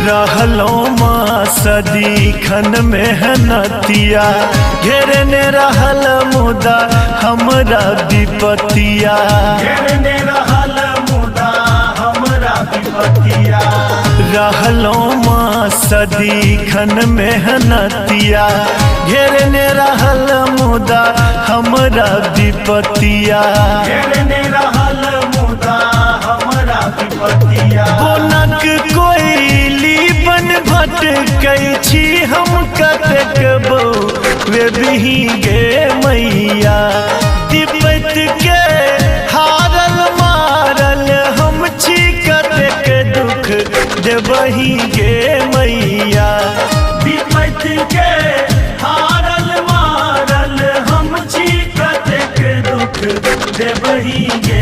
रहलो माँ सदीखन मेहनतिया घेरने रहल मुदा हमरा विपतिया घेरने रहल मुदा हमरा विपतिया रहलो माँ सदीखन मेहनतिया घेरने रहल मुदा हमरा विपतिया घेरने रहल मुदा हमरा विपतिया बोनक कोयली बन भटकै छी हम कतेक वे बिही गे मैया विपत के हारल मारल हम छी कतेक दुख देबही गे मैया विपत के हारल मारल हम छी कतेक दुख देबही गे